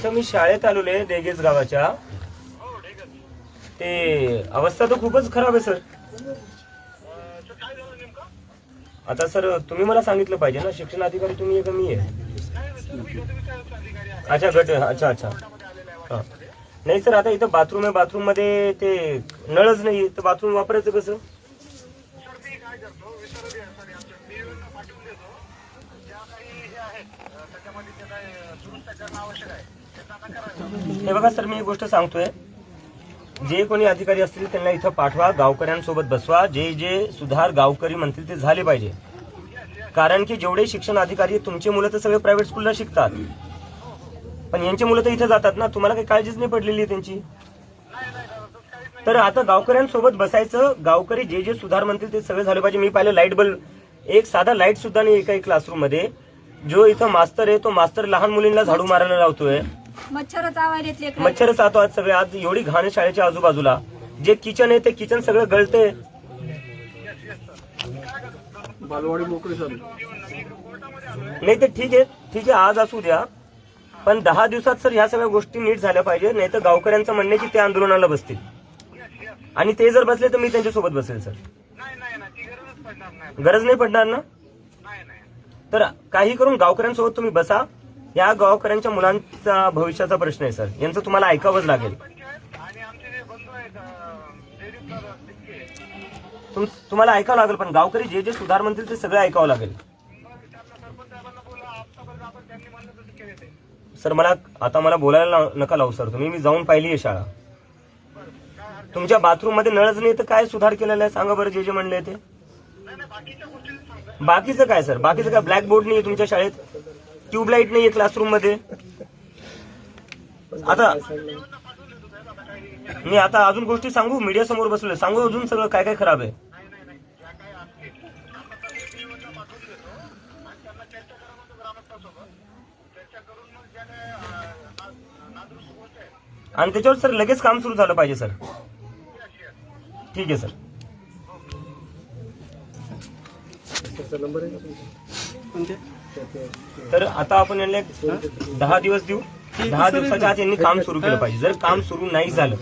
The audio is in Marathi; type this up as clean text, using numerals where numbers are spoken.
इथं मी शाळेत आलेलो आहे देगेज गावाच्या. ते अवस्था तर खूपच खराब आहे सर. आता सर तुम्ही मला सांगितलं पाहिजे ना, शिक्षण अधिकारी तुम्ही आहे का मी आहे? अच्छा गट, अच्छा अच्छा हा. नाही सर, आता इथं बाथरूम आहे, बाथरूम मध्ये ते नळच नाही, तर बाथरूम वापरायचं कसं? हे बघा सर, मी एक गोष्ट सांगतोय, जे कोणी अधिकारी असतील त्यांना इथं पाठवा, गावकऱ्यांसोबत बसवा, जे जे सुधार गावकरी म्हणतील ते झाले पाहिजे. कारण की जेवढे शिक्षण अधिकारी तुमचे मुलं तर सगळे प्रायव्हेट स्कूलला शिकतात, पण यांची मुलं तर इथे जातात ना, तुम्हाला काही काळजीच नाही पडलेली आहे त्यांची. तर आता गावकऱ्यांसोबत बसायचं, गावकरी जे जे सुधार म्हणतील ते सगळे झाले पाहिजे. मी पाहिलं लाईट बल्ब, एक साधा लाईट सुद्धा नाही एकाही क्लासरूम मध्ये. जो इथं मास्तर आहे तो मास्तर लहान मुलींना झाडू मारायला लावतोय. मच्छर चावतात सगळे. आज एवढी घाण शाळेच्या आजूबाजूला. जे किचन आहे ते किचन सगळं गळतंय. नाही ते ठीक आहे, ठीक आहे, आज असू द्या, पण 10 दिवसात सर ह्या सगळ्या गोष्टी नीट झाल्या पाहिजे. नाही तर गावकऱ्यांचं म्हणणे की ते आंदोलनाला बसतील, आणि ते जर बसले तर मी त्यांच्यासोबत बसेल सर. गरज नाही पडणार ना? तर काही करून गावकऱ्यांसोबत तुम्ही बसा. या गावकऱ्यांच्या मुलांचा भविष्याचा प्रश्न आहे सर, यांचं तुम्हाला ऐकावंच लागेल. तुम्हाला ऐकावं लागेल, पण गावकरी जे जे सुधार म्हणतील ते सगळं ऐकावं लागेल. सर मला बोलायला नका लावू सर तुम्ही. मी जाऊन पाहिली आहे शाळा. तुमच्या बाथरूम मध्ये नळच नाही तर काय सुधार केलेला आहे सांगा बरं, जे जे म्हणले ते. बाकीचं काय सर, बाकीचं काय? ब्लॅक बोर्ड नाहीये तुमच्या शाळेत, ट्यूबलाईट नाहीये क्लासरूम मध्ये. आता अजून गोष्टी सांगू, मीडिया समोर बसलोय, सांगू अजून सगळं काय काय खराब आहे. आणि त्याच्यावर सर लगेच काम सुरू झालं पाहिजे सर. ठीक आहे सर. तर आता आपण यांना 10 दिवस देऊ. 10 दिवसाच्या आत यांनी काम सुरू केलं पाहिजे. जर काम सुरू नाही झालं